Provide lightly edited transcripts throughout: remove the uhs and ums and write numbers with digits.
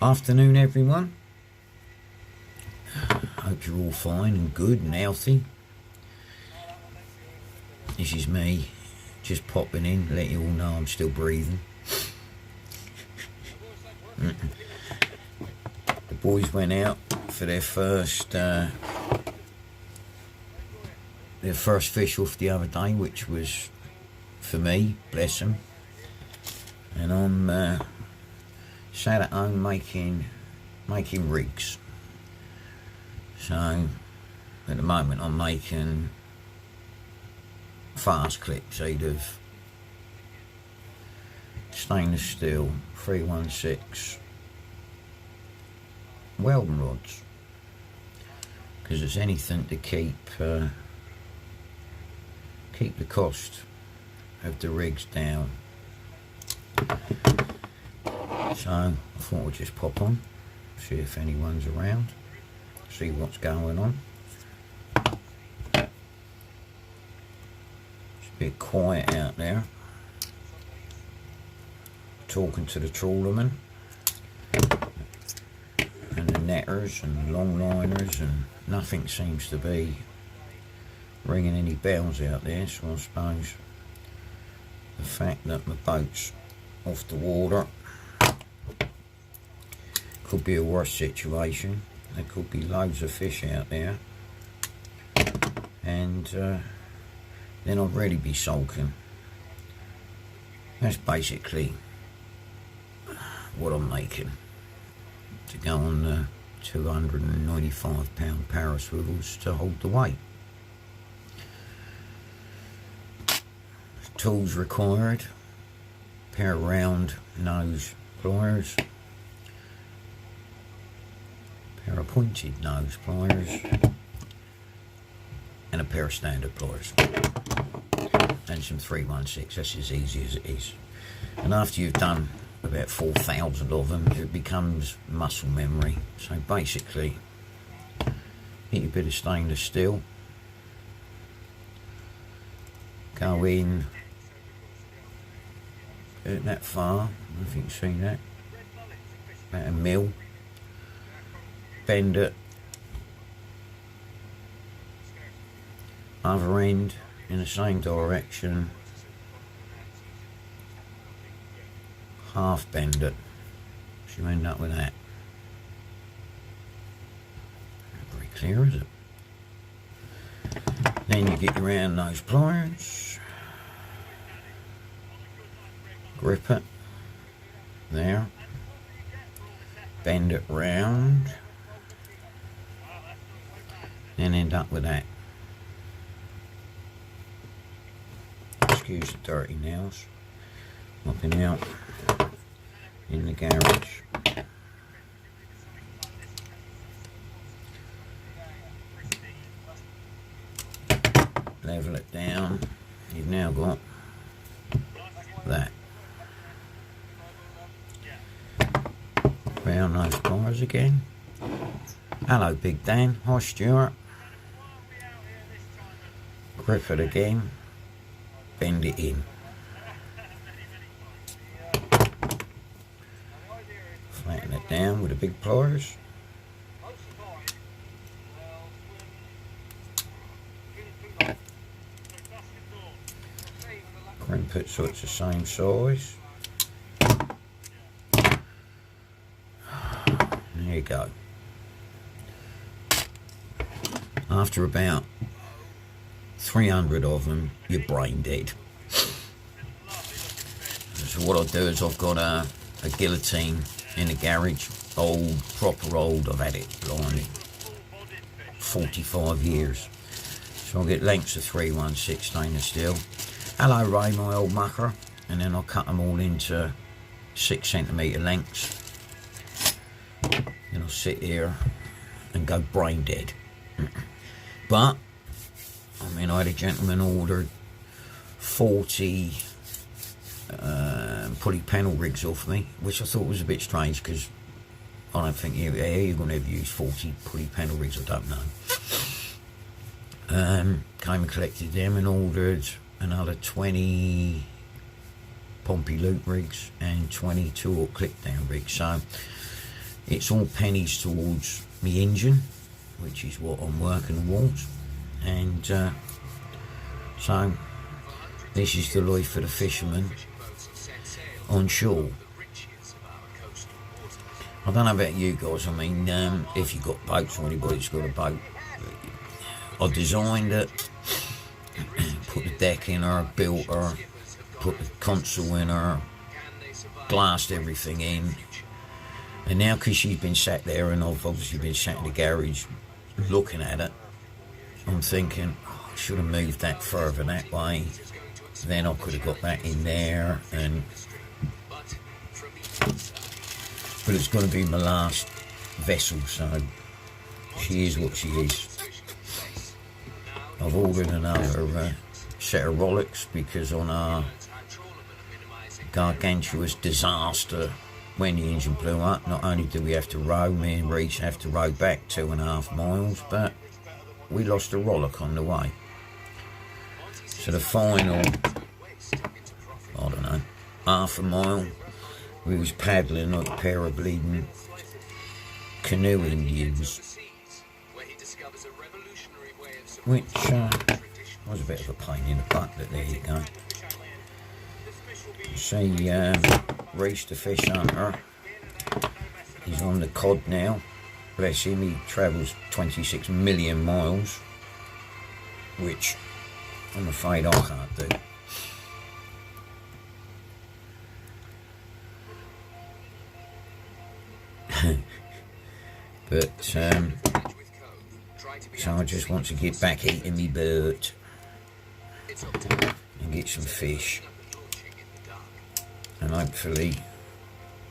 Afternoon, everyone. Hope you're all fine and good and healthy. This is me, just popping in, let you all know I'm still breathing. The boys went out for their first fish off the other day, which was for me, bless them. And I'm sat at home making rigs. So at the moment I'm making fast clips out of stainless steel 316 welding rods, because it's anything to keep the cost of the rigs down. So I thought I'd just pop on, see if anyone's around, see what's going on. It's a bit quiet out there. Talking to the trawlermen and the netters and longliners, and nothing seems to be ringing any bells out there. So I suppose the fact that my boat's off the water could be a worse situation. There could be loads of fish out there, and then I'd really be sulking. That's basically what I'm making to go on the 295 pound power swivels to hold the weight. Tools required: pair of round nose pliers, pair of pointed nose pliers, and a pair of standard pliers, and some 316. That's as easy as it is. And after you've done about 4,000 of them, it becomes muscle memory. So basically, get your bit of stainless steel, go in that far, I don't know if you can see that, about a mil, bend it, other end in the same direction, half bend it, so you end up with that. Not very clear, is it? Then you get your round nose pliers, grip it there, bend it round, then end up with that. Excuse the dirty nails, mopping out in the garage. Level it down. You've now got that. Round those pliers again. Hello, Big Dan. Hi, Stuart. Grip it again. Bend it in. Flatten it down with the big pliers. Crimp it so it's the same size. There you go. After about 300 of them, you're brain dead. So what I'll do is I've got a guillotine in the garage, proper old. I've had it blimey 45 years. So I'll get lengths of 316 stainless steel. Hello Ray, my old mucker. And then I'll cut them all into 6cm lengths. Then I'll sit here and go brain dead. But I mean, I had a gentleman ordered 40 pulley panel rigs off me, which I thought was a bit strange, because I don't think you're going to ever use 40 pulley panel rigs, I don't know. Came and collected them and ordered another 20 Pompey loop rigs and 22 click down rigs. So it's all pennies towards me engine, which is what I'm working towards. And so this is the life for the fisherman on shore. I don't know about you guys. I mean, if you've got boats or anybody's got a boat, I designed it, put the deck in her, built her, put the console in her, glassed everything in. And now, because she's been sat there and I've obviously been sat in the garage looking at it, I'm thinking, oh, I should have moved that further that way. Then I could have got that in there. But it's going to be my last vessel, so she is what she is. I've ordered another set of Rolex because on our gargantuous disaster when the engine blew up, not only do we have to row, me and Reese have to row back 2.5 miles, but we lost a Rolex on the way. So the final, I don't know, half a mile, we was paddling like a pair of bleeding canoe Indians, which was a bit of a pain in the butt, but there you go. See, Reese the fish hunter, he's on the cod now. Bless him, he travels 26 million miles, which I'm afraid I can't do. But so I just want to get back eating me bird and get some fish, and hopefully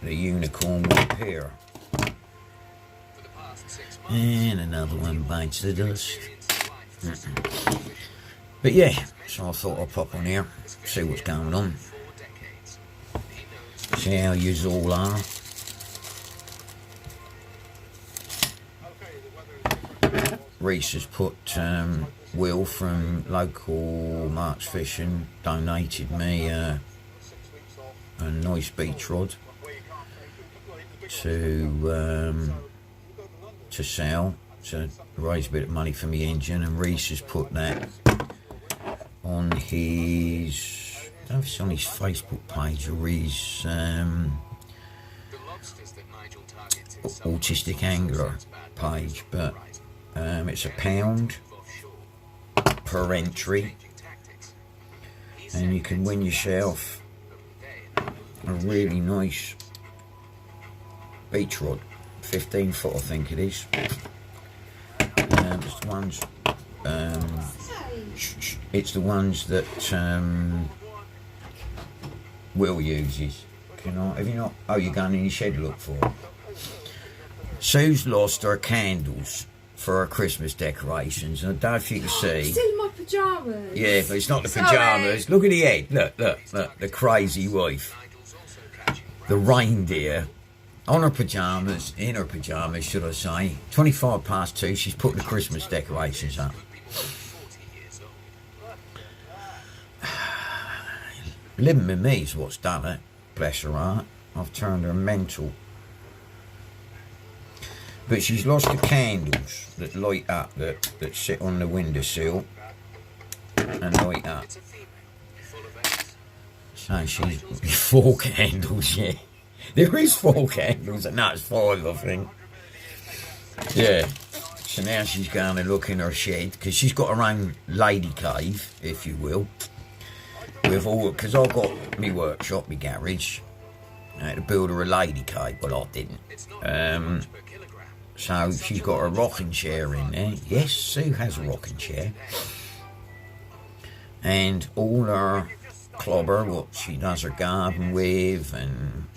the unicorn will appear. And another one bites the dust. But yeah, so I thought I'd pop on here, see what's going on, see how yous all are. Reese has put Will from local Marks Fishing donated me a nice beach rod to sell, to raise a bit of money for my engine, and Reese has put that on his, I don't know if it's on his Facebook page or his Autistic Angler page, but it's £1 per entry, and you can win yourself a really nice beach rod, 15 foot I think it is. It's the ones, it's the ones that Will uses. Have you not? Oh, you're going in your shed to look for it. Sue's lost her candles for her Christmas decorations, and I don't know if you can see. Still in my pyjamas. Yeah, but it's not the pyjamas. Look at the head. Look, the crazy wife. The reindeer on her pyjamas, in her pyjamas, should I say. 2:25, she's putting the Christmas decorations up. Living with me is what's done it. Bless her heart. I've turned her mental. But she's lost the candles that light up, that sit on the windowsill and light up. So she's 4 candles, yeah. There is 4 candles, and that's 5, I think. Yeah. So now she's going to look in her shed, because she's got her own lady cave, if you will. With all, because I've got my workshop, my garage. I had to build her a lady cave, well I didn't. So she's got a rocking chair in there. Yes, Sue has a rocking chair. And all her clobber, what she does her garden with, and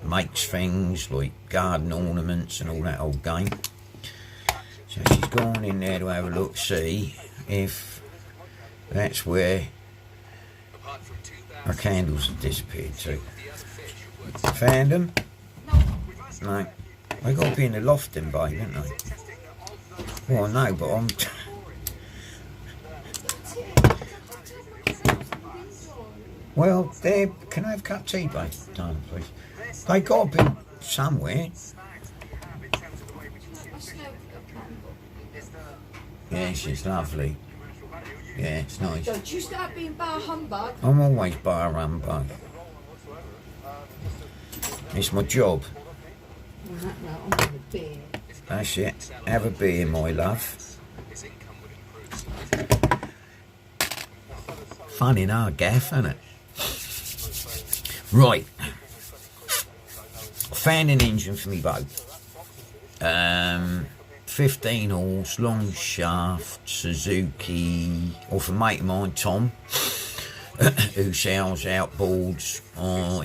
makes things like garden ornaments and all that old game. So she's gone in there to have a look, see if that's where her candles have disappeared to. Found them? No. They got to be in the loft then, babe, don't they? Well, I know, but I'm... Well, can I have a cup of tea, babe? Darling, please. They got to be somewhere. Yes, it's lovely. Yeah, it's nice. Don't you start being bar humbug. I'm always bar humbug. It's my job. No, I'm having a beer. That's it. Have a beer, my love. Fun in our gaff, isn't it? Right. Found an engine for me boat. 15 horse, long shaft, Suzuki, off a mate of mine, Tom, who sells outboards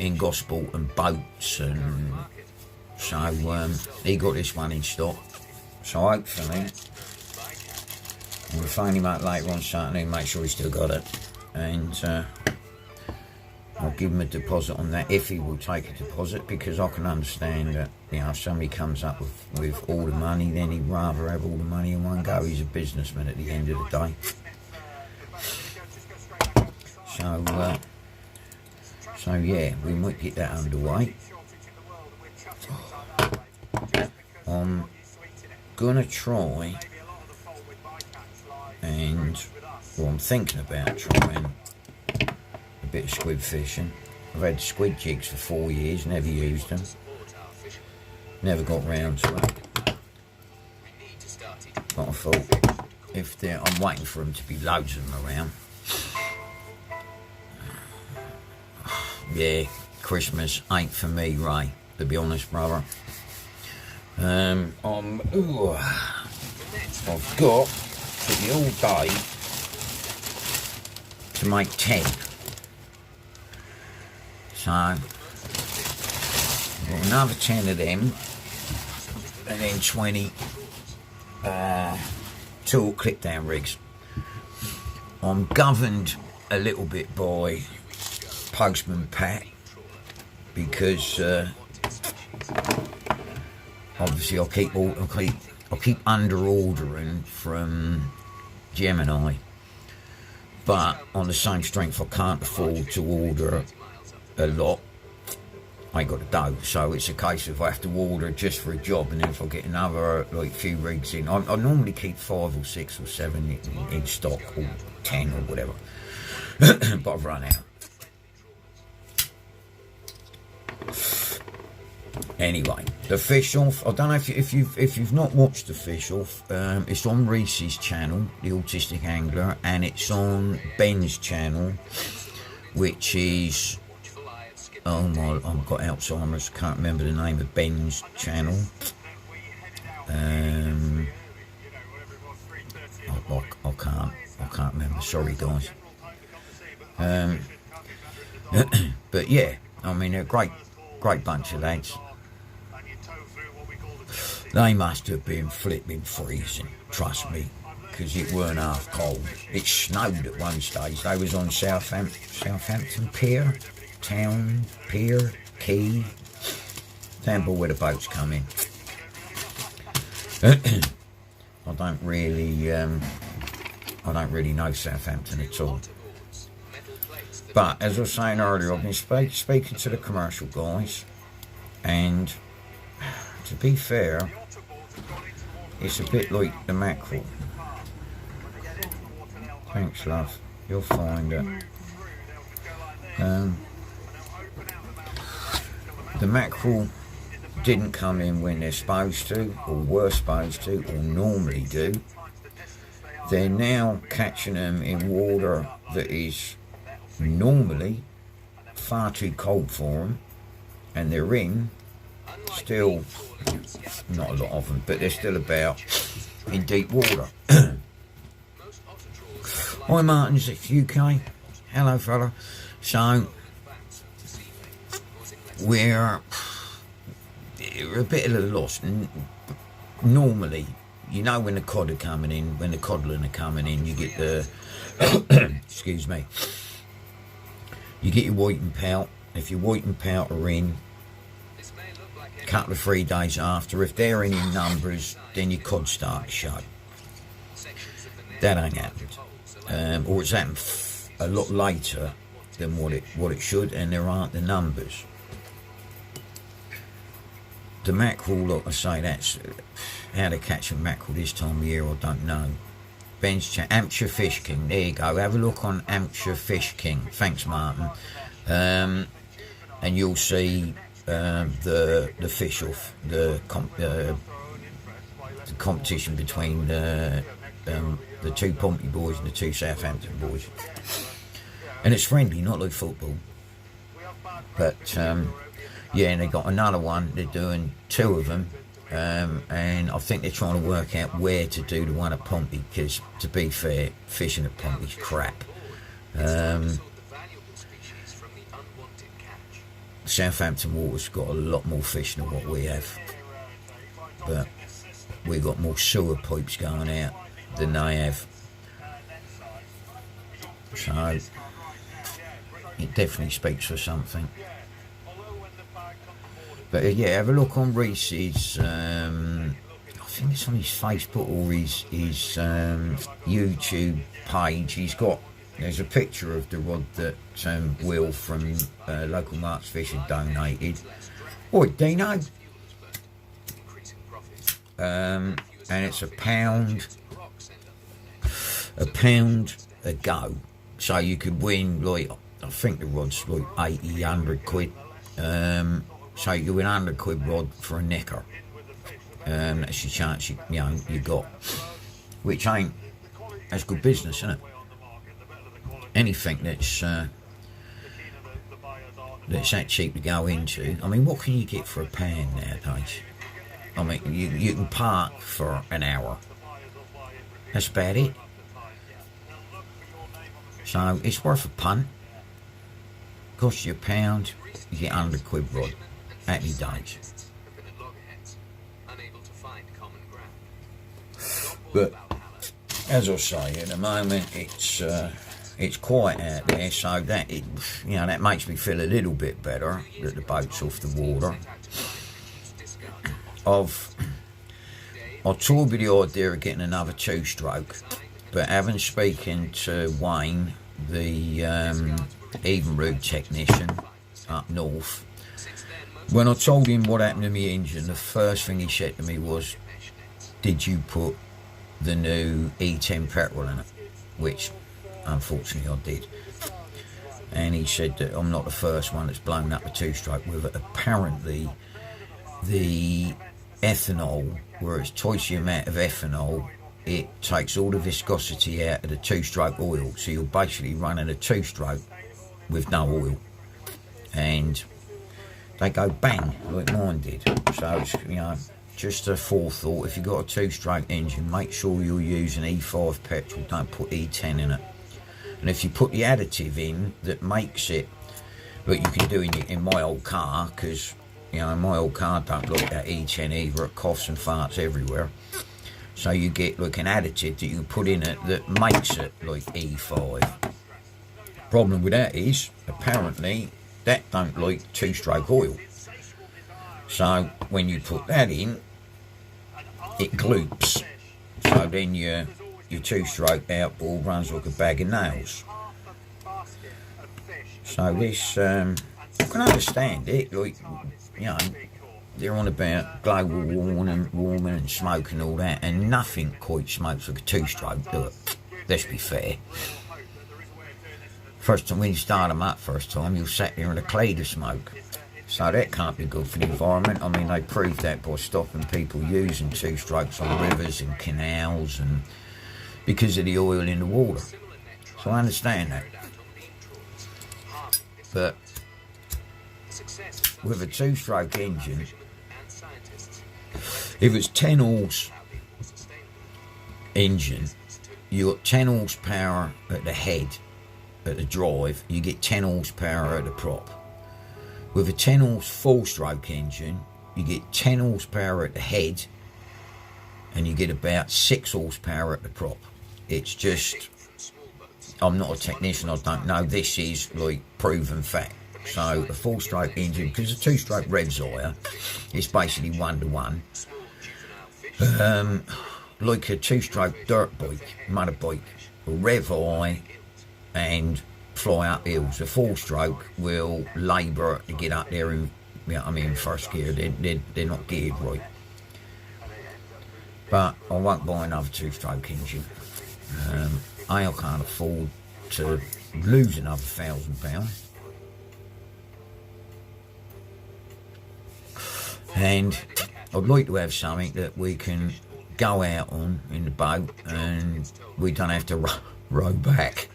in Gosport and boats, and so he got this one in stock. So hopefully we'll phone him up later on Saturday and make sure he's still got it, and I'll give him a deposit on that if he will take a deposit, because I can understand that, you know, if somebody comes up with all the money, then he'd rather have all the money in one go. He's a businessman at the end of the day. So yeah, we might get that underway. I'm gonna try, and well, I'm thinking about trying a bit of squid fishing. I've had squid jigs for 4 years, never used them, never got round to it. But I thought, if I'm waiting for them to be loads of them around. Yeah, Christmas ain't for me, Ray, to be honest, brother. I've got the all day to make 10. So, I've got another 10 of them, and then 20 tool clip down rigs. I'm governed a little bit by Postman Pat, because obviously I'll keep under ordering from Gemini, but on the same strength I can't afford to order a lot. I ain't got the dough, so it's a case of I have to order just for a job, and then if I get another like few rigs in, I normally keep 5 or 6 or 7 in stock, or 10 or whatever, but I've run out. Anyway, the fish off. I don't know if you've not watched the fish off. It's on Reese's channel, the Autistic Angler, and it's on Ben's channel, which is, oh my, I've got Alzheimer's. Can't remember the name of Ben's channel. I can't remember. Sorry, guys. But yeah, I mean, they're a great bunch of lads. They must have been flipping freezing, trust me, because it weren't half cold. It snowed at one stage. They was on Southampton Pier, Town Pier, Quay. Remember where the boats come in. I don't really know Southampton at all. But as I was saying earlier, I've been speaking to the commercial guys, and to be fair, it's a bit like the mackerel. Thanks, love. You'll find it. The mackerel didn't come in when they're supposed to, or were supposed to, or normally do. They're now catching them in water that is normally far too cold for them, and they're in still, not a lot of them, but they're still about in deep water. Hi Martins, it's UK. Hello fella. So we're a bit of a loss. Normally, you know, when the cod are coming in, when the codling are coming in, you get the excuse me, you get your white and pout. If your white and pout are in, a couple of 3 days after, if they're in numbers, then your cod start to show. That ain't happened, or it's happened a lot later than what it should, and there aren't the numbers. The mackerel, like I say, that's how to catch a mackerel this time of year, I don't know. Ben's chat. Hampshire Fish King. There you go. Have a look on Hampshire Fish King. Thanks, Martin. And you'll see the fish off the competition between the two Pompey boys and the two Southampton boys. And it's friendly, not like football. But yeah, and they got another one. They're doing 2 of them. And I think they're trying to work out where to do the one at Pompey, because to be fair, fishing at Pompey's crap. Southampton water's got a lot more fish than what we have, but we've got more sewer pipes going out than they have, so it definitely speaks for something. But yeah, have a look on Reese's, I think it's on his Facebook or his YouTube page. There's a picture of the rod that Will from local Mark's Fishing donated. Oi, Dino. And it's a pound a go. So you could win, like, I think the rod's like 80, 100 quid. So you win 100 quid rod for a necker. That's your chance you got. Which that's good business, isn't it? Anything that's that cheap to go into. I mean, what can you get for a pound nowadays? I mean, you can park for an hour. That's about it. So it's worth a punt. Costs you £1, you get 100 quid rod. Happy days. But as I say, at the moment it's quiet out there, so that that makes me feel a little bit better that the boat's off the water. I toyed with the idea of getting another 2-stroke, but having spoken to Wayne, the Evenrood technician up north, when I told him what happened to my engine, the first thing he said to me was, "Did you put the new E10 petrol in it?" Which unfortunately I did. And he said that I'm not the first one that's blown up a 2-stroke with it. Apparently the ethanol, where it's twice the amount of ethanol, it takes all the viscosity out of the 2-stroke oil, so you're basically running a 2-stroke with no oil, and they go bang like mine did. So it's just a forethought. If you've got a 2-stroke engine, make sure you're using E5 petrol, don't put E10 in it. And if you put the additive in that makes it, but you can do in my old car, because my old car don't look that E10 either, it coughs and farts everywhere. So you get like an additive that you can put in it that makes it like E5. Problem with that is, apparently, that don't like 2-stroke oil. So when you put that in, it gloops. So then your 2-stroke outboard runs like a bag of nails. So this, I can understand it, like, they're on about global warming and smoke and all that, and nothing quite smokes like a 2-stroke, do it? Let's be fair. First time when you start them up first time, you'll sit there in a cloud of smoke. So that can't be good for the environment. I mean, they proved that by stopping people using 2-strokes on rivers and canals, and because of the oil in the water. So I understand that. But with a 2-stroke engine, if it's 10 horse engine, you got 10 horsepower at the head, at the drive, you get 10 horsepower at the prop. With a 10 horse 4-stroke engine, you get 10 horsepower at the head, and you get about 6 horsepower at the prop. It's just, I'm not a technician, I don't know, this is like proven fact. So a 4-stroke engine, because a 2-stroke revs higher, it's basically 1-to-1. Like a 2-stroke dirt bike, motorbike, will rev high and fly up hills. A 4-stroke will labour to get up there in first gear. They're not geared right. But I won't buy another 2-stroke engine. I can't afford to lose another £1,000. And I'd like to have something that we can go out on in the boat and we don't have to row back.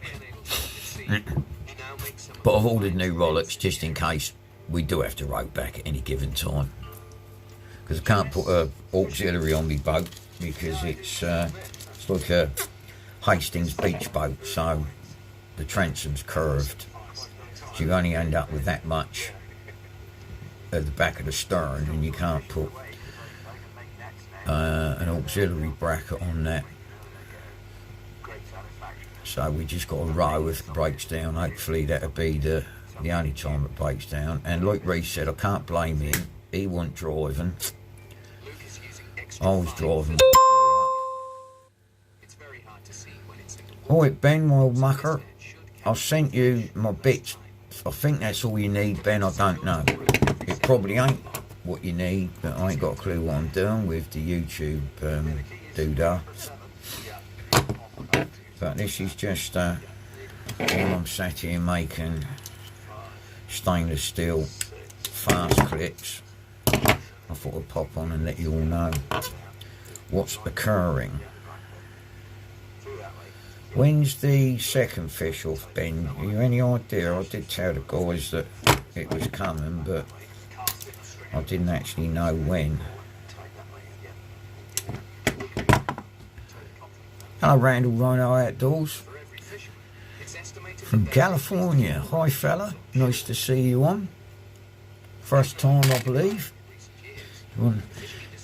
But I've ordered new rollocks just in case we do have to row back at any given time. Because I can't put an auxiliary on my boat because it's like a Hastings beach boat, so the transom's curved. So you only end up with that much at the back of the stern, and you can't put an auxiliary bracket on that. So we just got to row if it breaks down. Hopefully that'll be the only time it breaks down. And like Reece said, I can't blame him. He wasn't driving. I was driving. Alright Ben, my old mucker, I sent you my bits. I think that's all you need, Ben. I don't know. It probably ain't what you need, but I ain't got a clue what I'm doing with the YouTube doodah. But this is just while I'm sat here making stainless steel fast clips. I thought I'd pop on and let you all know what's occurring. When's the second fish off, Ben? Have you any idea? I did tell the guys that it was coming, but I didn't actually know when. Hello Randall Rhino Outdoors from California. Hi fella, nice to see you on. First time I believe.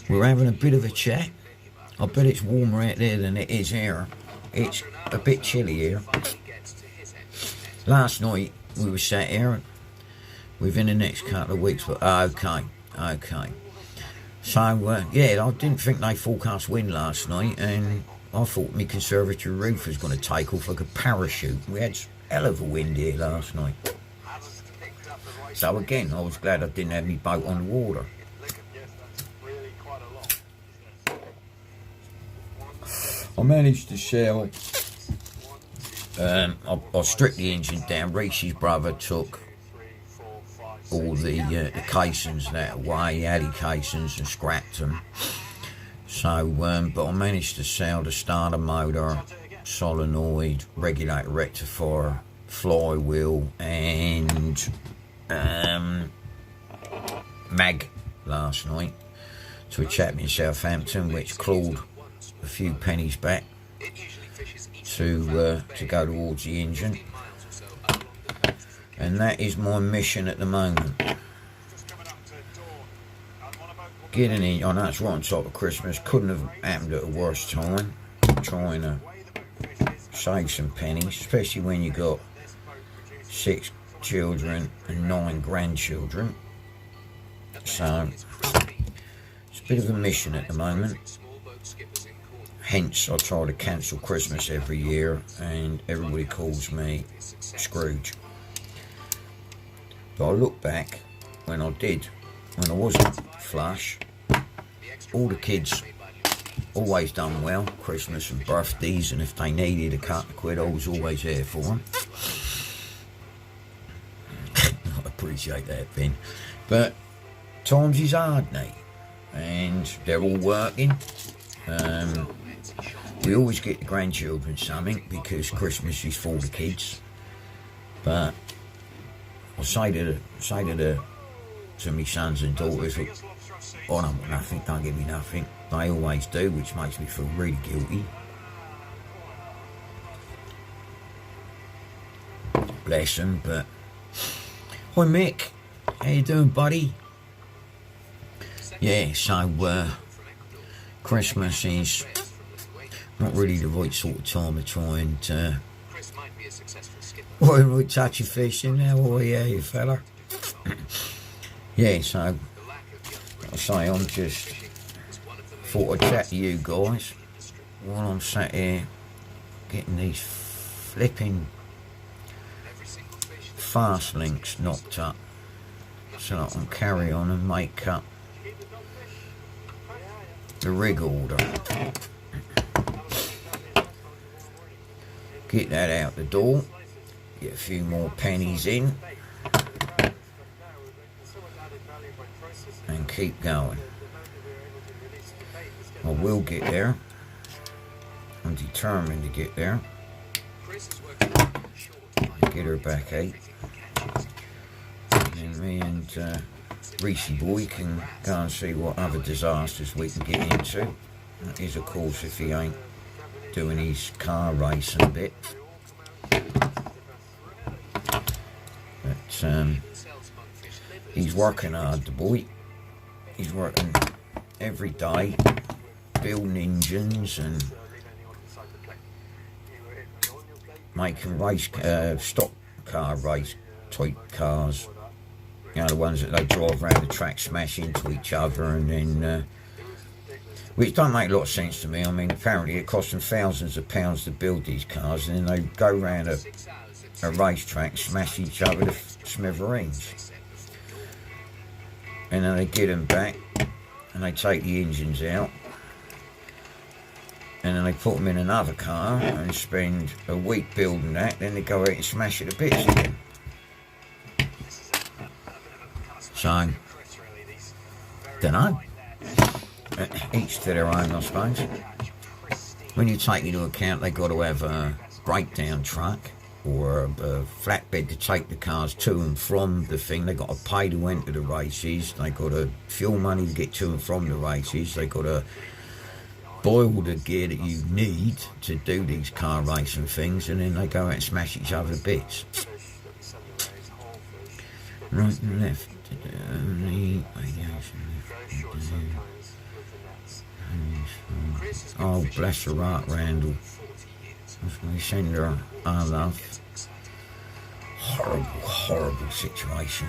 We're having a bit of a chat. I bet it's warmer out there than it is here. It's a bit chilly here. Last night we were sat here within the next couple of weeks, but okay. So yeah, I didn't think they forecast wind last night, and I thought my conservatory roof was going to take off like a parachute. We had a hell of a wind here last night. So again, I was glad I didn't have my boat on the water. I managed to sell, I stripped the engine down. Reece's brother took all the casings that away, alley casings, and scrapped them. So, but I managed to sell the starter motor, solenoid, regulator rectifier, flywheel, and mag last night to a chap in Southampton, which clawed a few pennies back to go towards the engine. And that is my mission at the moment. Getting in, I know it's right on top of Christmas, couldn't have happened at a worse time, trying to save some pennies, especially when you got 6 children and 9 grandchildren. So it's a bit of a mission at the moment. Hence I try to cancel Christmas every year and everybody calls me Scrooge. But I look back when I wasn't flush, all the kids always done well, Christmas and birthdays, and if they needed a couple of quid I was always there for them. I appreciate that, Ben. But times is hard, mate, and they're all working. We always get the grandchildren something because Christmas is for the kids. But I say to my sons and daughters, I don't want nothing, don't give me nothing. They always do, which makes me feel really guilty. Bless them, but... Hi Mick, how you doing, buddy? Yeah, so Christmas is not really the right sort of time to try and right touchy fishing now. Oh yeah, you fella. Yeah, so I say I'm just thought I'd chat to you guys while I'm sat here getting these flipping fast links knocked up so that I can carry on and make up the rig order. Get that out the door. Get a few more pennies in. And keep going. I will get there. I'm determined to get there. Get her back 8. And then me and Reese boy can go and see what other disasters we can get into. That is, of course, if he ain't doing his car racing a bit. But he's working hard, the boy. He's working every day, building engines and making race, stock car race type cars. You know, the ones that they drive around the track, smash into each other, and then, which don't make a lot of sense to me. I mean, apparently it costs them thousands of pounds to build these cars, and then they go around a racetrack, smash each other to smithereens. And then they get them back, and they take the engines out, and then they put them in another car and spend a week building that, then they go out and smash it to bits again. So, dunno. Each to their own, I suppose. When you take into account they've got to have a breakdown truck or a flatbed to take the cars to and from the thing, they've got to pay to enter the races, they've got to fuel money to get to and from the races, they've got to boil the gear that you need to do these car racing things, and then they go out and smash each other to bits. Right and left. Oh, bless her heart, Randall. We send her our love. Horrible, horrible situation.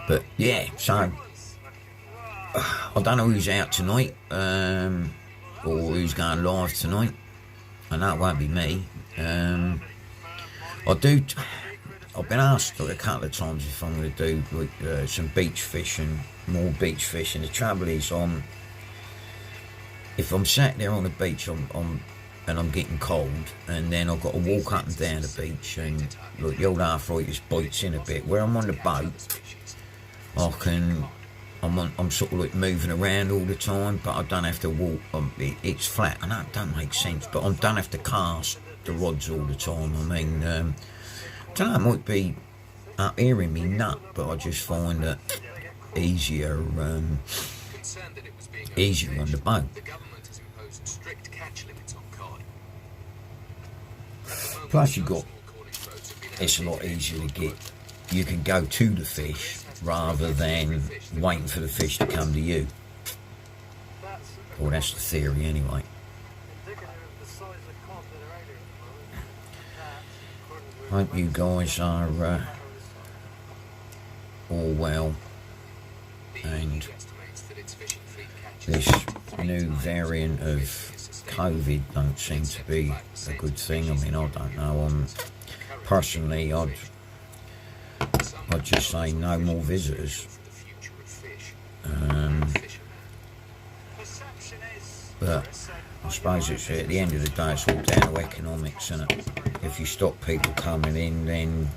But yeah, so I don't know who's out tonight, or who's going live tonight. I know it won't be me. I've been asked a couple of times if I'm going to do some beach fishing, more beach fishing. The trouble is, if I'm sat there on the beach and I'm getting cold, and then I've got to walk up and down the beach, and look, the old arthritis bites in a bit. Where I'm on the boat, I'm sort of like moving around all the time, but I don't have to walk. It's flat. I know it don't make sense, but I don't have to cast the rods all the time. I mean, I don't know, it might be up here in me nut, but I just find that easier on the boat. Plus it's a lot easier to get. You can go to the fish rather than waiting for the fish to come to you. Well, that's the theory anyway. Hope you guys are all well, and this new variant of COVID don't seem to be a good thing. I mean, I don't know. Personally, I'd just say no more visitors. But I suppose it's at the end of the day, it's all down to economics, isn't it? If you stop people coming in, then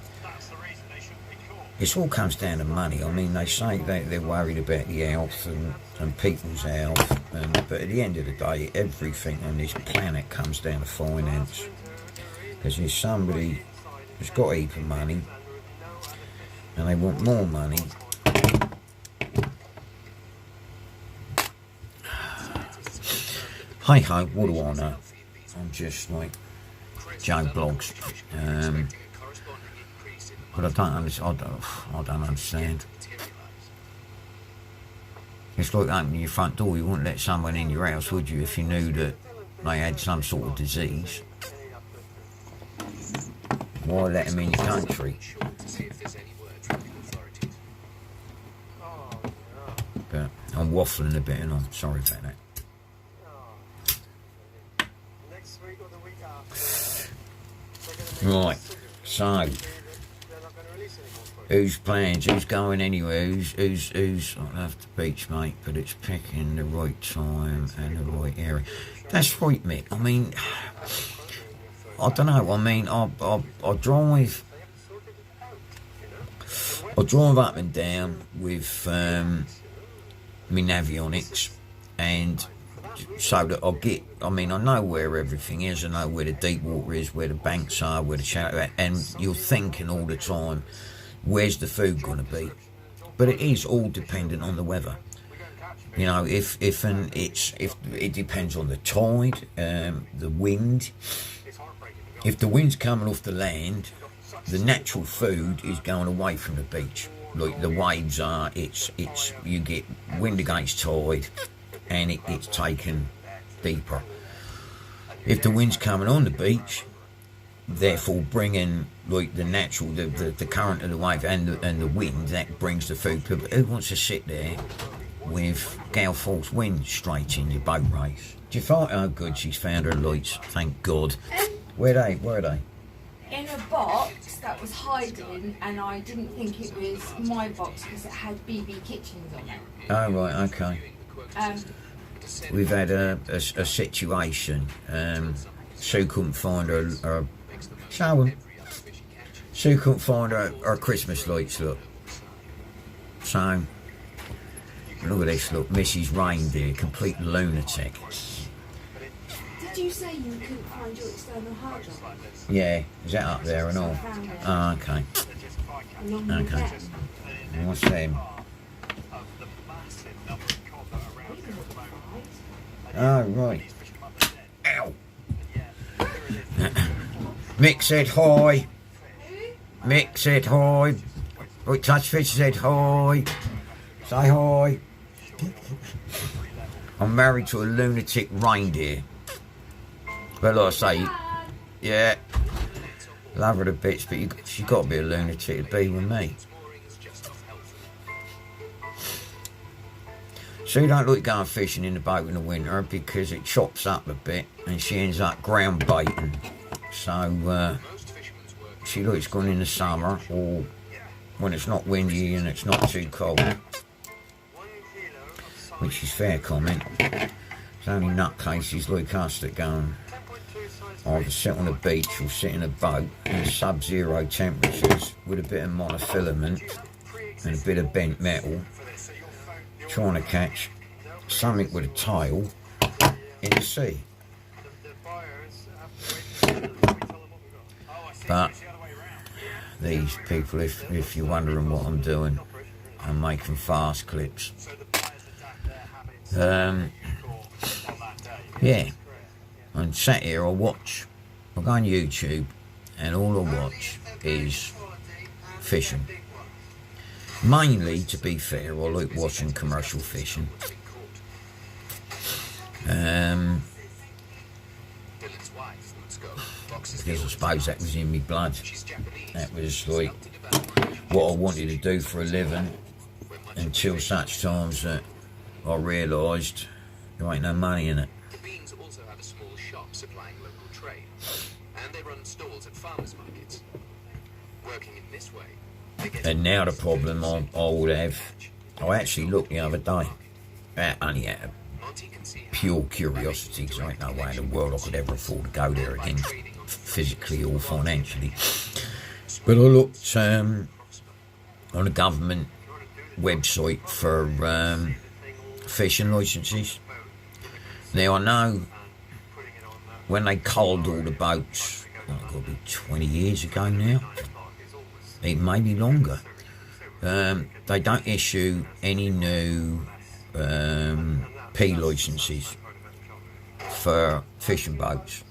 it all comes down to money. I mean, they say they're worried about the health and people's health, but at the end of the day, everything on this planet comes down to finance. Because there's somebody who's got a heap of money, and they want more money. Hey ho, what do I know? I'm just like Joe Blogs. But I don't understand. It's like opening your front door. You wouldn't let someone in your house, would you, if you knew that they had some sort of disease? Why let them in your country? But I'm waffling a bit, and I'm sorry about that. Right, so Who's plans? Who's going anywhere? Who's? I'll have the beach, mate, but it's picking the right time and the right area. That's right, Mick. I mean, I don't know. I mean, I drive. I drive up and down with my Navionics, and so that I know where everything is. I know where the deep water is, where the banks are, where the shallow, and you're thinking all the time, where's the food going to be? But it is all dependent on the weather. You know, if it depends on the tide, the wind. If the wind's coming off the land, the natural food is going away from the beach. Like the waves are, you get wind against tide, and it's taken deeper. If the wind's coming on the beach, therefore bringing like the natural, the current of the wave and the wind, that brings the food. But who wants to sit there with gale force wind straight in your boat race? Do you find? Oh, good, she's found her lights. Thank God. Where are they? In a box that was hiding, and I didn't think it was my box because it had BB Kitchens on it. Oh right, okay. We've had a situation. Sue couldn't find her show 'em. Sue couldn't find her Christmas lights. Look. So look at this. Look, Mrs. Reindeer, complete lunatic. Did you say you couldn't find your external hard drive? Yeah, is that up there and all? Oh, okay. Okay. What's them? Oh, right. Ow! Mick said hi. Mick said hi. Right, Touchfish said hi. Say hi. I'm married to a lunatic reindeer. But like I say, yeah, love her to bits, but she's got to be a lunatic to be with me. So you don't like going fishing in the boat in the winter because it chops up a bit and she ends up ground baiting. So she likes going in the summer or when it's not windy and it's not too cold, which is fair comment. It's only nutcases like us that go and either sit on a beach or sit in a boat in sub-zero temperatures with a bit of monofilament and a bit of bent metal, trying to catch something with a tail in the sea. But these people, if you're wondering what I'm doing, I'm making fast clips. Yeah. I'm sat here, I go on YouTube, and all I watch is fishing. Mainly, to be fair, I like watching commercial fishing. Because I suppose that was in my blood. That was like what I wanted to do for a living until such times that I realised there ain't no money in it. Supplying local trade, and they run stalls at farmers' markets. Working in this way. And now the problem I would have, I actually looked the other day, only out of pure curiosity, because there ain't no way in the world I could ever afford to go there again, physically or financially. But I looked on a government website for fishing licences. Now I know when they culled all the boats, got to be 20 years ago now, it may be longer, they don't issue any new P licences for fishing boats.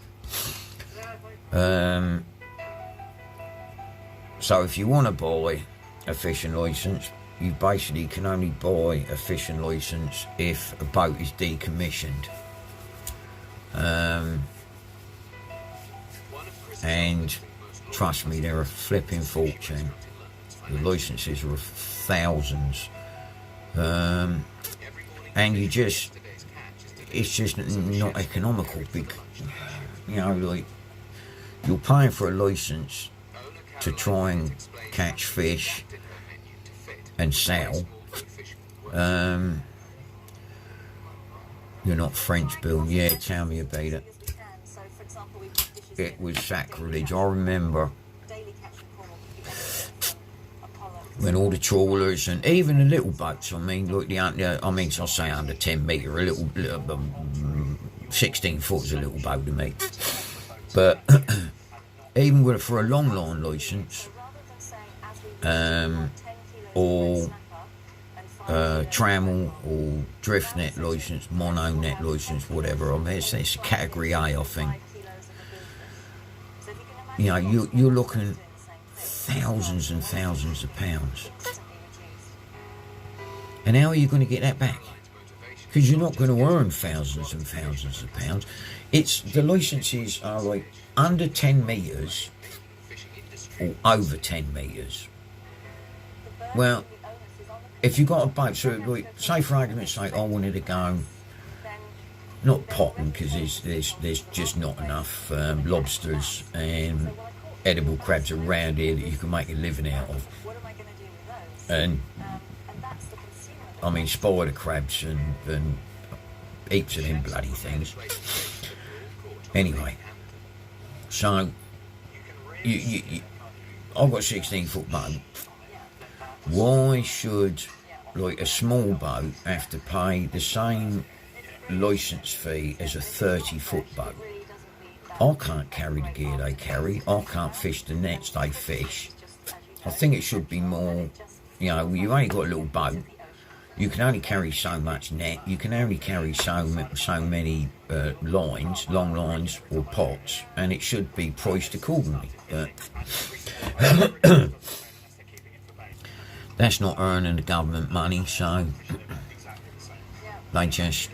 So if you want to buy a fishing licence, you basically can only buy a fishing licence if a boat is decommissioned. And trust me, they're a flipping fortune. The licences are thousands, and it's just not economical. Because, you know, like you're paying for a licence to try and catch fish and sell. You're not French, Bill. Yeah, tell me about it. It was sacrilege. I remember when all the trawlers and even the little boats, I mean, look, I'll say under 10 metre, a little 16 foot is a little boat to me. But even for a long line licence, or trammel or drift net licence, mono net licence, whatever, I mean, it's a category A, I think. You know, you're looking thousands and thousands of pounds. And how are you going to get that back? Because you're not going to earn thousands and thousands of pounds. The licences are like under 10 metres or over 10 metres. Well, if you've got a boat, so like, say for argument's sake, I wanted to go, not potting, because there's just not enough lobsters and edible crabs around here that you can make a living out of. And I mean, spider crabs and heaps of them bloody things. Anyway, so I've got a 16-foot boat. Why should, like, a small boat have to pay the same licence fee as a 30-foot boat? I can't carry the gear they carry. I can't fish the nets they fish. I think it should be more, you know, you've only got a little boat. You can only carry so much net. You can only carry so many lines, long lines or pots, and it should be priced accordingly. But that's not earning the government money, so they just,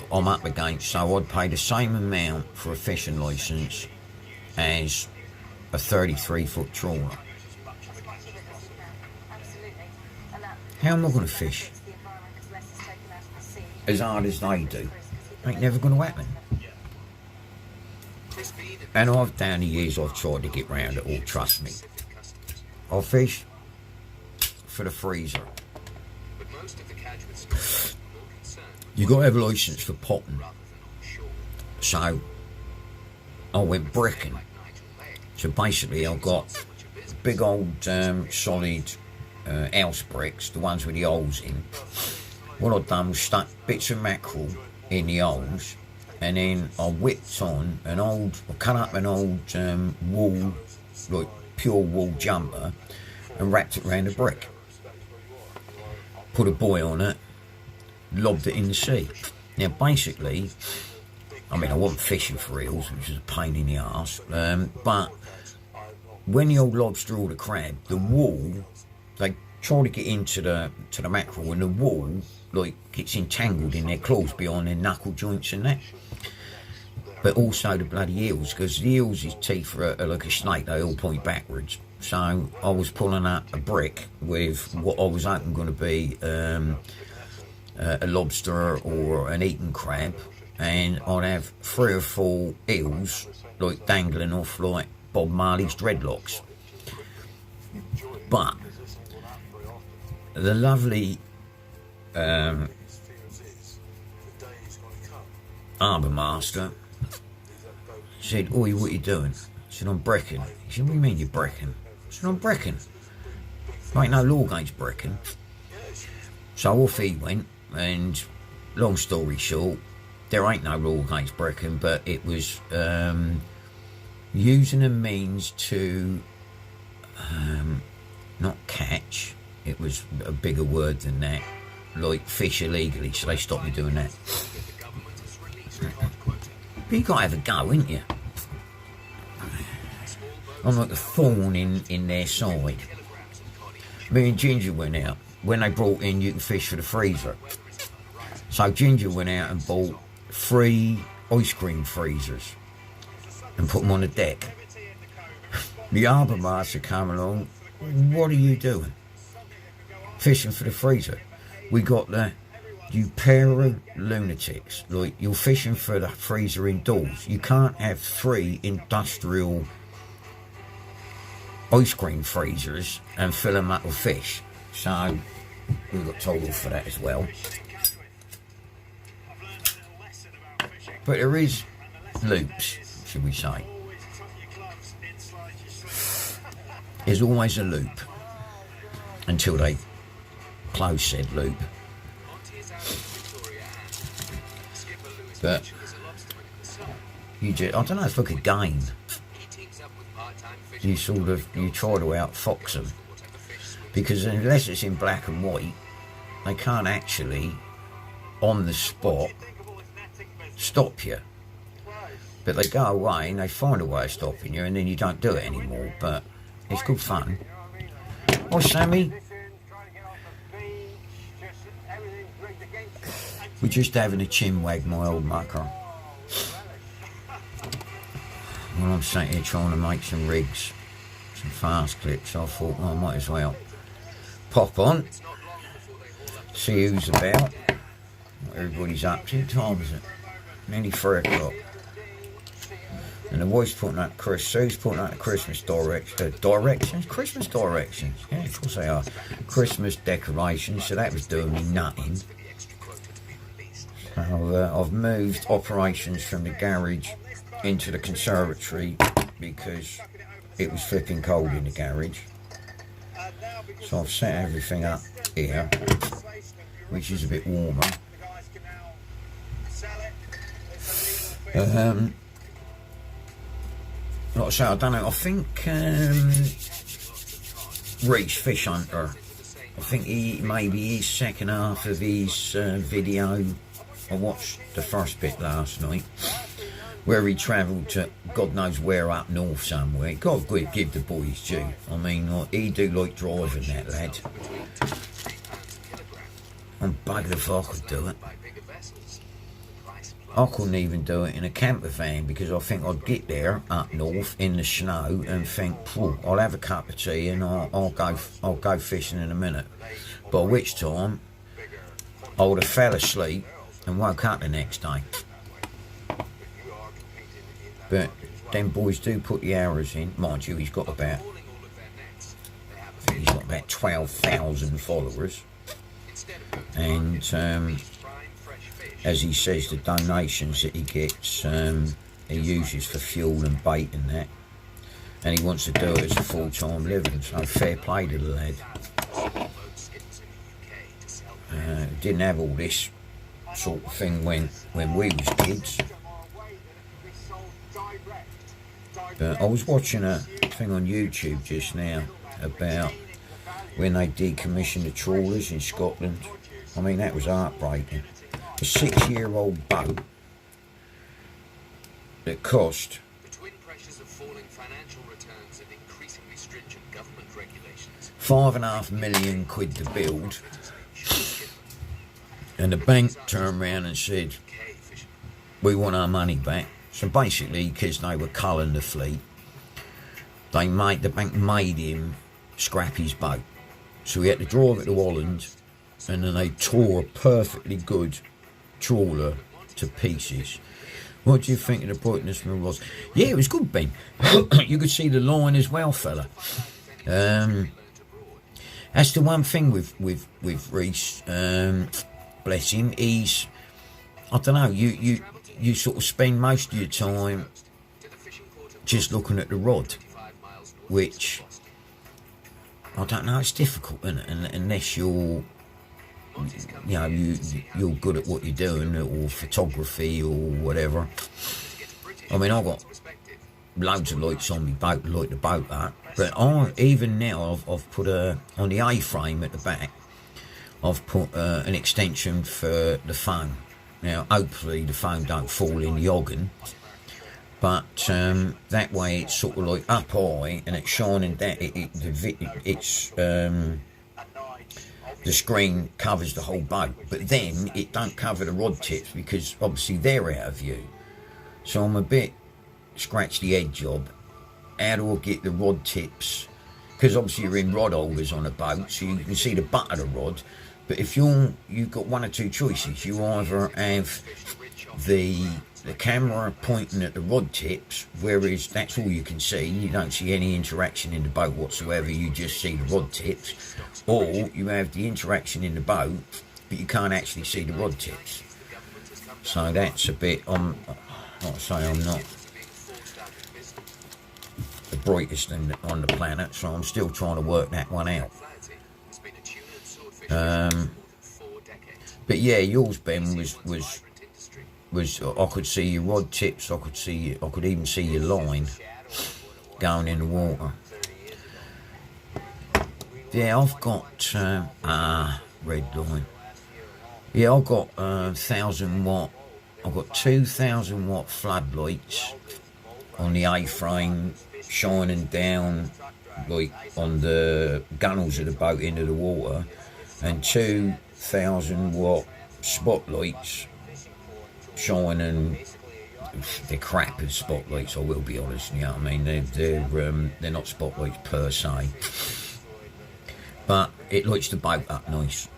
I'm up against, so I'd pay the same amount for a fishing licence as a 33-foot trawler. How am I going to fish as hard as they do? Ain't never going to happen. And down the years, I've tried to get round it all, trust me. I'll fish for the freezer. You got to have a licence for potting. So I went bricking. So basically, I've got big old solid house bricks, the ones with the holes in. What I've done was stuck bits of mackerel in the holes, and then I whipped on I cut up an old wool, like pure wool jumper, and wrapped it around the brick. Put a buoy on it, lobbed it in the sea. Now basically, I mean, I wasn't fishing for eels, which is a pain in the arse, but when the old lobster or the crab, the wool, they try to get into the mackerel, and the wool like gets entangled in their claws behind their knuckle joints and that. But also the bloody eels, because the eels' teeth are like a snake, they all point backwards. So I was pulling up a brick with what I was hoping going to be a lobster or an eaten crab, and I'd have 3 or 4 eels like dangling off like Bob Marley's dreadlocks. But the lovely harbour master said, "Oi, what are you doing?" I said, "I'm brecking." He said, "What do you mean you're brecking?" I said, "I'm brecking. There ain't no law against brecking." So off he went, and long story short, there ain't no law against brecking, but it was using a means to not catch, it was a bigger word than that, like fish illegally, so they stopped me doing that. But you got to have a go, ain't you? I'm like a thorn in their side. Me and Ginger went out. When they brought in, you can fish for the freezer. So Ginger went out and bought 3 ice cream freezers and put them on the deck. The harbour master came along. "What are you doing?" "Fishing for the freezer." We got the, "You pair of lunatics, like, you're fishing for the freezer indoors. You can't have 3 industrial ice cream freezers and fill them up with fish. So we got told off for that as well. But there is loops, should we say. There's always a loop until they close said loop. But you just, I don't know, it's like a game. You try to outfox them, because unless it's in black and white, they can't actually on the spot stop you. But they go away and they find a way of stopping you, and then you don't do it anymore. But it's good fun. Oh, Sammy, we're just having a chin wag, my old mucker. Well, I'm sat here trying to make some rigs, some fast clips. I thought, well, I might as well pop on, see who's about, what everybody's up to. What time is it? Nearly 3 o'clock. And the wife's putting out Sue's putting out the Christmas directions. Christmas directions. Yeah, of course they are. Christmas decorations. So that was doing me nutting. So I've moved operations from the garage into the conservatory because it was flipping cold in the garage. So I've set everything up here, which is a bit warmer. Like I say, I don't know, I think Reach Fish Hunter, I think maybe his second half of his video, I watched the first bit last night, where he travelled to God knows where up north somewhere. Got to give the boys due. I mean, he do like driving, that lad. I'm buggered if I could do it. I couldn't even do it in a camper van, because I think I'd get there up north in the snow and think, I'll have a cup of tea and I'll go fishing in a minute. By which time I would have fell asleep and woke up the next day. But them boys do put the hours in. Mind you, he's got about 12,000 followers, and as he says, the donations that he gets, he uses for fuel and bait and that, and he wants to do it as a full-time living. So fair play to the lad. Didn't have all this sort of thing when we was kids. But I was watching a thing on YouTube just now about when they decommissioned the trawlers in Scotland. I mean, that was heartbreaking. A 6-year-old boat that cost £5.5 million to build, and the bank turned around and said, we want our money back. So basically, because they were culling the fleet, the bank made him scrap his boat. So he had to drive it to Holland, and then they tore a perfectly good trawler to pieces. What do you think of the brightness from the rods? Yeah, it was good, Ben. You could see the line as well, fella. That's the one thing with Reese. Bless him. He's, I don't know. You sort of spend most of your time just looking at the rod, which I don't know. It's difficult, isn't it? And unless you're good at what you're doing, or photography or whatever. I mean, I've got loads of lights on my boat, light the boat up. But even now, I've put on the A-frame at the back, I've put an extension for the phone. Now, hopefully the phone don't fall in the organ, but that way it's sort of like up high and it's shining down. The screen covers the whole boat, but then it don't cover the rod tips, because obviously they're out of view. So I'm a bit scratch the head job. How do I get the rod tips? Because obviously you're in rod holders on a boat, so you can see the butt of the rod. But if you've got one or two choices. You either have the the camera pointing at the rod tips, whereas that's all you can see. You don't see any interaction in the boat whatsoever, you just see the rod tips. Or you have the interaction in the boat, but you can't actually see the rod tips. So that's a bit, like I say, I'm not the brightest on the planet, so I'm still trying to work that one out. But yeah, yours, Ben, was I could see your rod tips, I could even see your line going in the water. Yeah, I've got red line. Yeah, I've got 1,000 watt. I've got 2,000 watt floodlights on the A-frame, shining down like on the gunnels of the boat into the water, and 2,000 watt spotlights shining. They're crap as spotlights, I will be honest. You know what I mean? They're not spotlights per se, but it lights the boat up nice.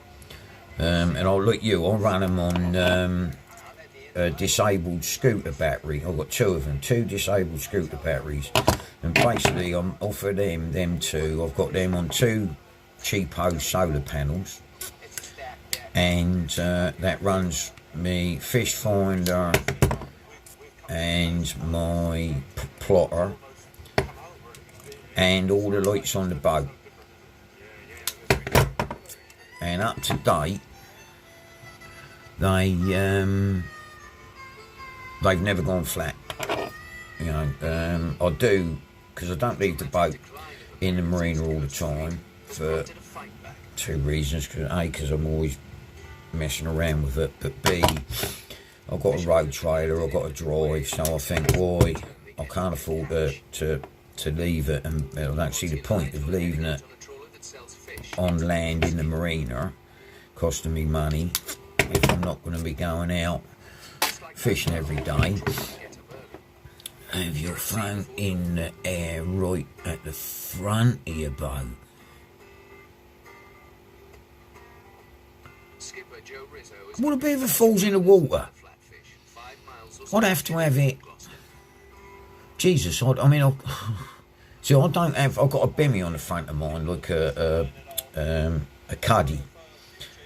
And I'll let you. I'll run them on a disabled scooter battery. I've got two of them, two disabled scooter batteries, and basically I'm off of them two. I've got them on two cheapo solar panels, and that runs me fish finder and my plotter and all the lights on the boat. And up to date, they've never gone flat. You know, I do, because I don't leave the boat in the marina all the time for two reasons. Because I'm always messing around with it, but B, I've got a road trailer, I've got a drive, so I think, boy, I can't afford to leave it, and I don't see the point of leaving it on land in the marina, costing me money if I'm not going to be going out fishing every day. Have your phone in the air right at the front of your boat. What about if it falls in the water? I'd have to have it. Jesus, see, I don't have. I've got a bimmy on the front of mine, like a cuddy,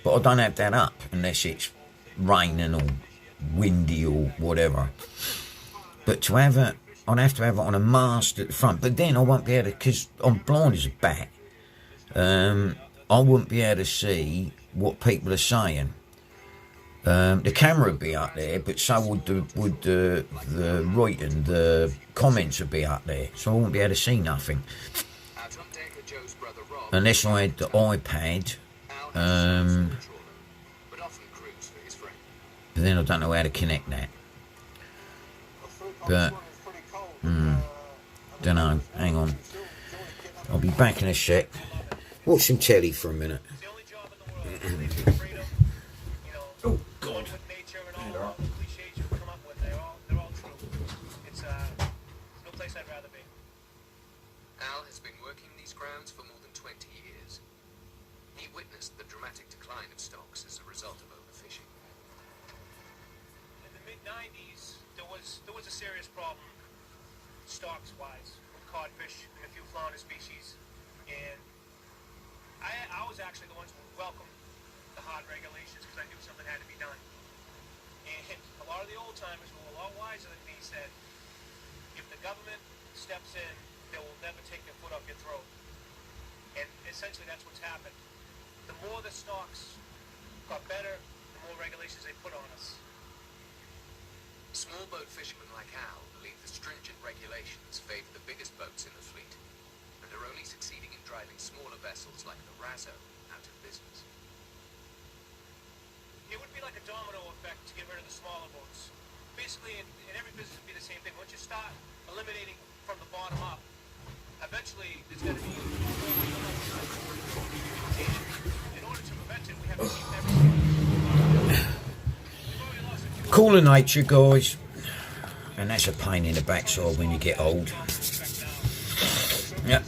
but I don't have that up unless it's raining or windy or whatever. But to have it, I'd have to have it on a mast at the front. But then I won't be able to, because I'm blind as a bat. I wouldn't be able to see what people are saying. The camera would be up there, but so would the writing, the comments would be up there, so I wouldn't be able to see nothing unless I had the iPad. But then I don't know how to connect that. But don't know. Hang on, I'll be back in a sec. Watch some telly for a minute. Oh God. Al has been working these grounds for more than 20 years. He witnessed the dramatic decline of stocks as a result of overfishing. In the mid-90s, there was a serious problem, stocks-wise, with codfish and a few flounder species. And I was actually the ones who welcomed the hard regulations because I knew something had to be done. And a lot of the old-timers who were a lot wiser than me said, if the government steps in, they will never take their foot off your throat. And essentially that's what's happened. The more the stocks got better, the more regulations they put on us. Small boat fishermen like Al believe the stringent regulations favor the biggest boats in the fleet, and are only succeeding in driving smaller vessels like the Razzo out of business. It would be like a domino effect to get rid of the smaller boats. Basically, in every business, it would be the same thing. Once you start eliminating from the bottom up, eventually there's going to be... In order to prevent it, we have to keep everything. Cooler nature, guys. And that's a pain in the backside when you get old. Yeah.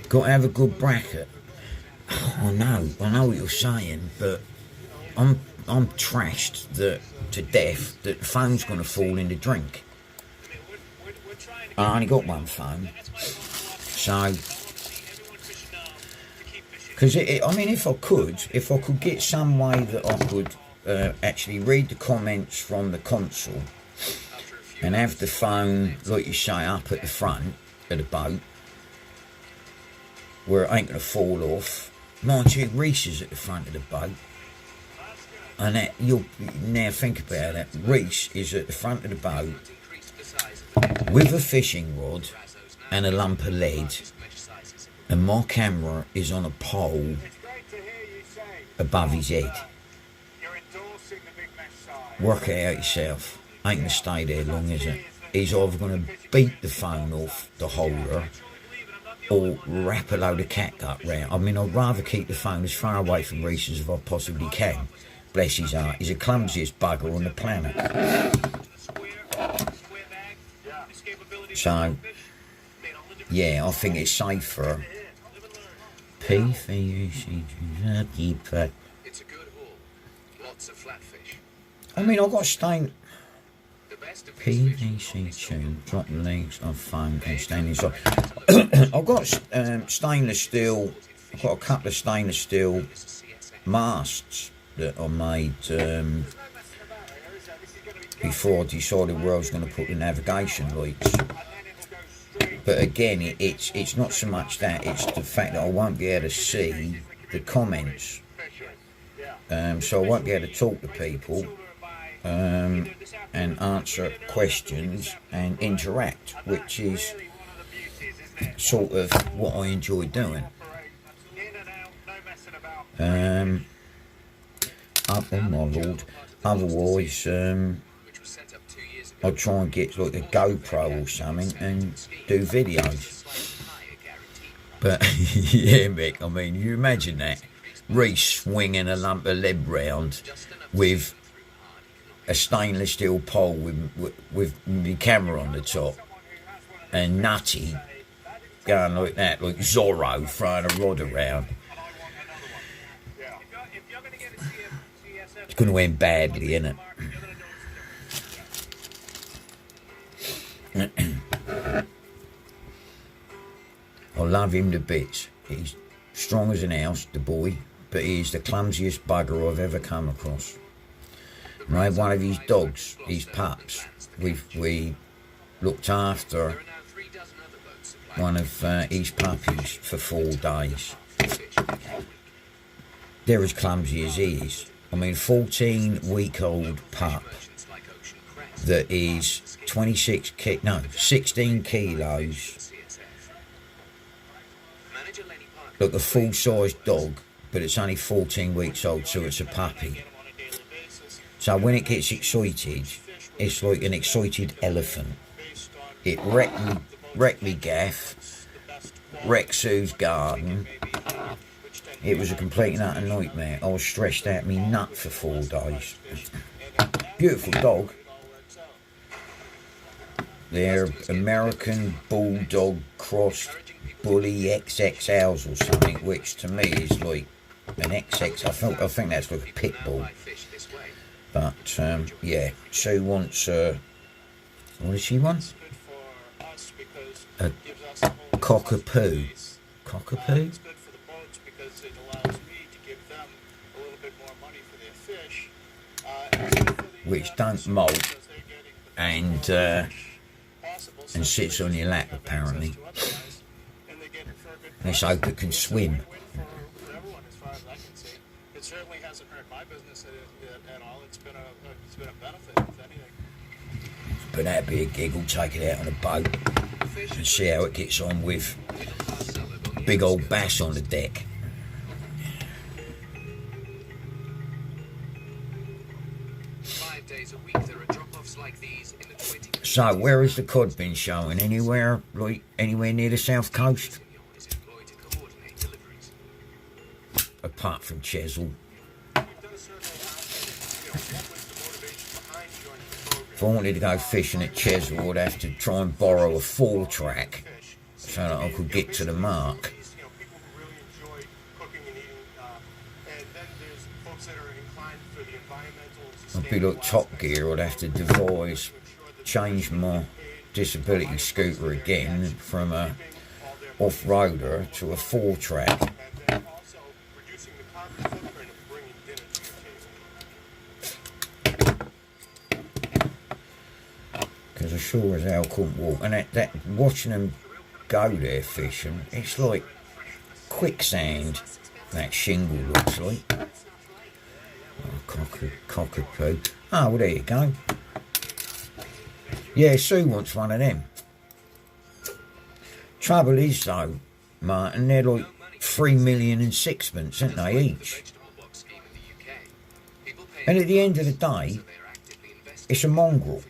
Got to have a good bracket. I know what you're saying, but I'm trashed to death that the phone's going to fall in the drink. I only got one phone, so because I mean, if I could get some way that I could actually read the comments from the console and have the phone, like you say, up at the front of the boat where it ain't going to fall off. Mind you, Reese is at the front of the boat. And that, you'll now think about it. Reese is at the front of the boat with a fishing rod and a lump of lead, and my camera is on a pole above his head. Work it out yourself. Ain't gonna stay there long, is it? He's either gonna beat the phone off the holder or wrap a load of catgut round. I mean, I'd rather keep the phone as far away from Reese as I possibly can. Bless his heart, he's the clumsiest bugger on the planet. So, yeah, I think it's safer. P-V-U-C, gillkicker. It's a good haul. Lots of flatfish. I mean, I've got stained PVC tube, drop legs of foam and stainless steel. I've got stainless steel. I've got a couple of stainless steel masts that I made before I decided where I was going to put the navigation lights. But again, it's not so much that, it's the fact that I won't be able to see the comments. So I won't be able to talk to people and answer questions and interact, which is sort of what I enjoy doing. Oh my lord. Otherwise, I'll try and get like a GoPro or something and do videos. But yeah, Mick, I mean, you imagine that. Reese swinging a lump of lead round with a stainless steel pole with the camera on the top, and Nutty going like that, like Zorro throwing a rod around. It's going to end badly, isn't it? I love him to bits. He's strong as an house, the boy, but he's the clumsiest bugger I've ever come across. And I had one of his dogs, his pups. We looked after one of his puppies for 4 days. They're as clumsy as he is. I mean, 14-week-old pup that is 16 kilos. Look, a full-sized dog, but it's only 14 weeks old, so it's a puppy. So when it gets excited, it's like an excited elephant. It wrecked me gaff, wrecked Sue's garden. It was a complete and utter nightmare. I was stressed out me nut for 4 days. Beautiful dog. They're American Bulldog crossed Bully XXLs or something, which to me is like an XX. I think that's like a pit bull. But yeah, Sue wants what does she want? A cockapoo. Cockapoo? Which don't molt and sits on your lap apparently. Let's hope it can swim. It certainly hasn't hurt my business at all. It's been a benefit, if anything. But that'd be a giggle, take it out on a boat and see how it gets on with big old bass on the deck. So where has the cod been showing? Anywhere near the south coast? Apart from Chesil. If I wanted to go fishing at Chesil, I'd have to try and borrow a 4-track so that I could get to the mark. People who really enjoy cooking and eating, and then there's folks that are inclined be like Top Gear. I'd have to devise, change my disability scooter again from a off-roader to a 4-track. Because I sure as hell couldn't walk. And that watching them go there fishing, it's like quicksand, that shingle looks like. Oh, cockapoo. Oh, well, there you go. Yeah, Sue wants one of them. Trouble is, though, Martin, they're like 3 million and sixpence, aren't they, each? And at the end of the day, it's a mongrel.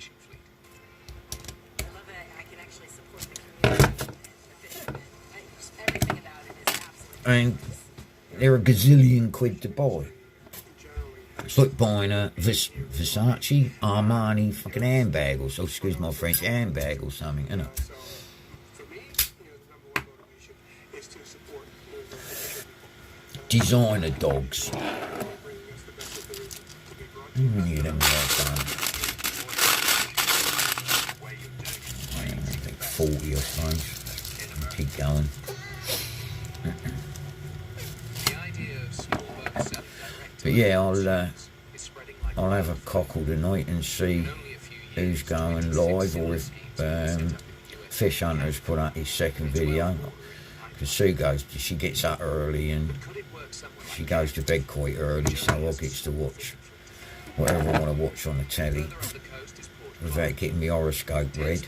And they're a gazillion quid to buy. It's like buying a Versace, Armani fucking handbag or so, excuse my French, handbag or something, isn't it? Designer dogs. How many of them have done? I think 40 or so. Keep going. But yeah, I'll have a cockle tonight and see who's going live, or if Fish Hunter's put out his second video. Because Sue she gets up early and she goes to bed quite early, so I get to watch whatever I want to watch on the telly without getting my horoscope read.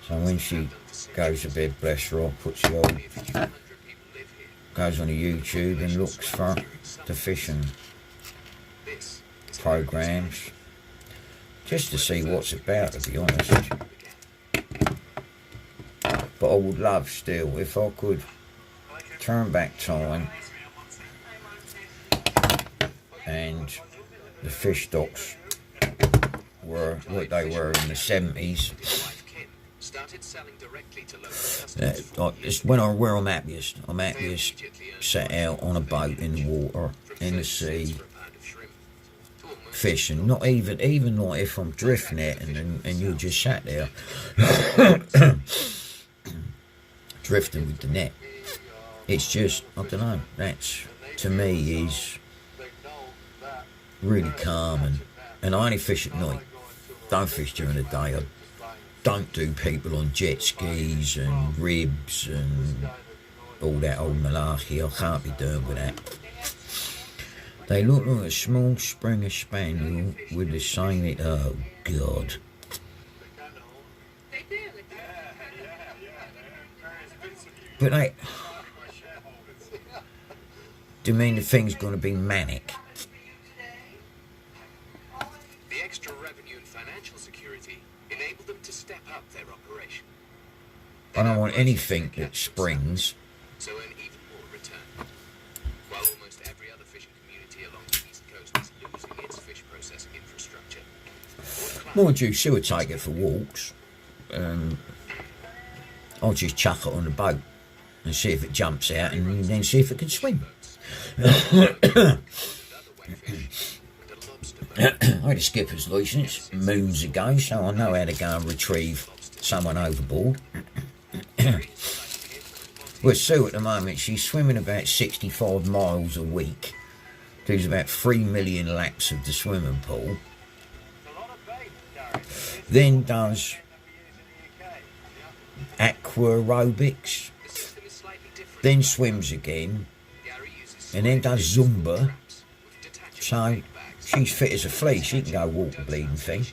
So when she goes to bed, bless her, goes on YouTube and looks for the fishing programs, just to see what's about, to be honest. But I would love still, if I could turn back time and the fish stocks were what they were in the 70s. It's where I'm happiest. I'm happiest sat out on a boat in the water, in the sea, fishing. Not even like if I'm drift netting and you just sat there drifting with the net. It's just, I don't know, that's, to me, is really calm. And I only fish at night. Don't fish during the day. I don't do people on jet skis and ribs and all that old malarkey. I can't be doing with that. They look like a small Springer Spaniel with the same, oh God. But do you mean the thing's going to be manic? The extra revenue and financial security enable them to step up their operation. I don't want anything that springs. So an even more return. While almost every other fishing community along the east coast is losing its fish processing infrastructure. Mind you, Sue would take it for walks. I'll just chuck it on the boat and see if it jumps out, and then see if it can swim. I had a skipper's licence moons ago, so I know how to go and retrieve someone overboard. Well, Sue at the moment, she's swimming about 65 miles a week. Does about 3 million laps of the swimming pool. Then does aqua aerobics. Then swims again. And then does Zumba. So she's fit as a flea. She can go walk the bleeding thing.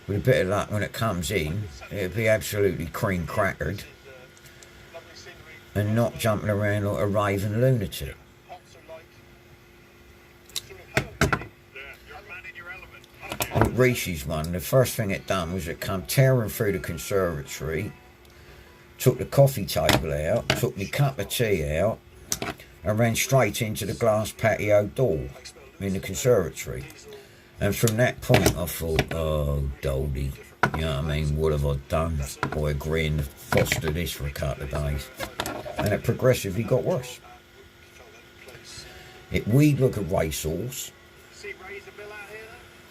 With a bit of luck, when it comes in, it'll be absolutely cream crackered and not jumping around like a raving lunatic. With Reese's one, the first thing it done was it come tearing through the conservatory, took the coffee table out, took my cup of tea out, and ran straight into the glass patio door in the conservatory. And from that point I thought, oh, Doldy, you know what I mean, what have I done? By agreeing to foster this for a couple of days. And it progressively got worse. It weed like a racehorse,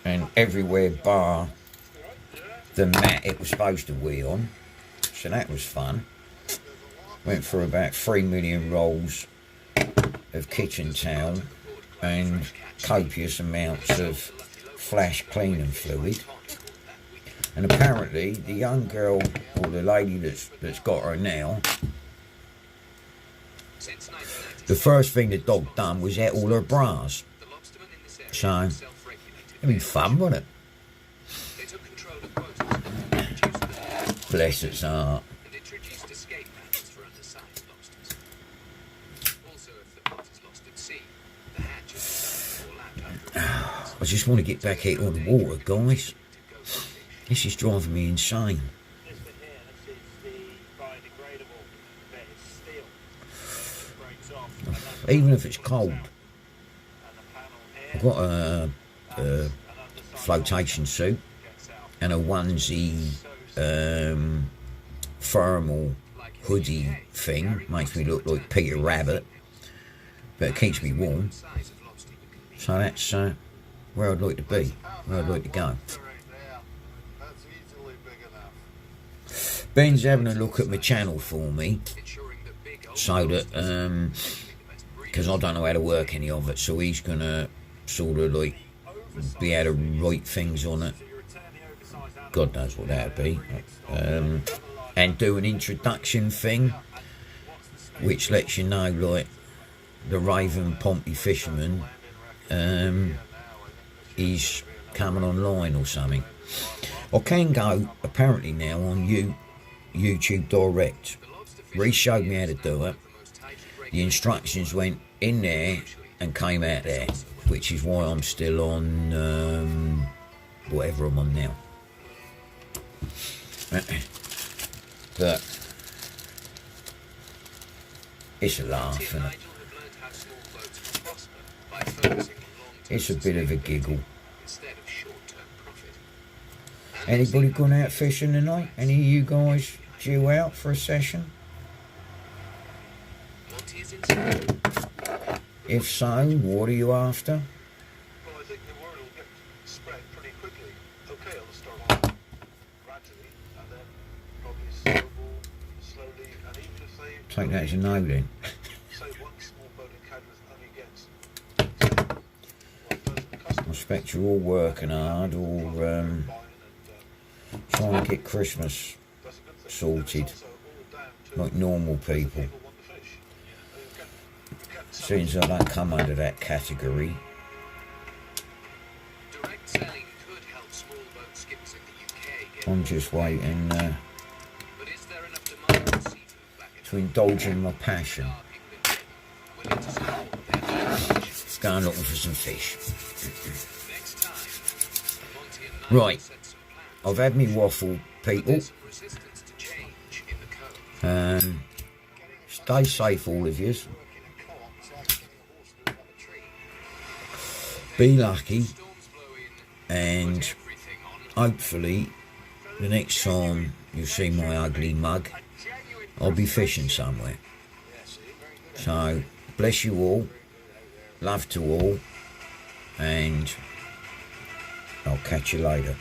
and everywhere bar the mat it was supposed to wee on, so that was fun. Went for about 3 million rolls of kitchen towel and copious amounts of flash cleaning fluid. And apparently the young girl, or the lady that's got her now, the first thing the dog done was ate all her bras. So, it'd be fun, wouldn't it? Bless its heart. I just want to get back out on the water, guys. This is driving me insane. Even if it's cold. I've got a flotation suit and a onesie thermal hoodie thing. Makes me look like Peter Rabbit, but it keeps me warm. So that's where I'd like to be, where I'd like to go. Ben's having a look at my channel for me, so that, because I don't know how to work any of it, so he's going to sort of like be able to write things on it. God knows what that would be. And do an introduction thing, which lets you know, like, the Raven Pompey Fisherman is coming online or something. I can go apparently now on YouTube Direct. Reece showed me how to do it. The instructions went in there and came out there, which is why I'm still on whatever I'm on now. But it's a laugh, isn't it? It's a bit of a giggle. Anybody gone out fishing tonight? Any of you guys due out for a session? If so, what are you after? Well, I think the word will get spread pretty quickly. Okay, I'll start off gradually, and then probably slowly, and even if they... Take that as a no then. Say one small boat encounters only against... I expect you're all working hard, or trying to get Christmas sorted, like normal people. Seems I don't come under that category. I'm just waiting to indulge in my passion. Going looking for some fish. Right, I've had me waffle, people. Stay safe, all of yous. Be lucky, and hopefully the next time you see my ugly mug, I'll be fishing somewhere. So bless you all, love to all, and I'll catch you later.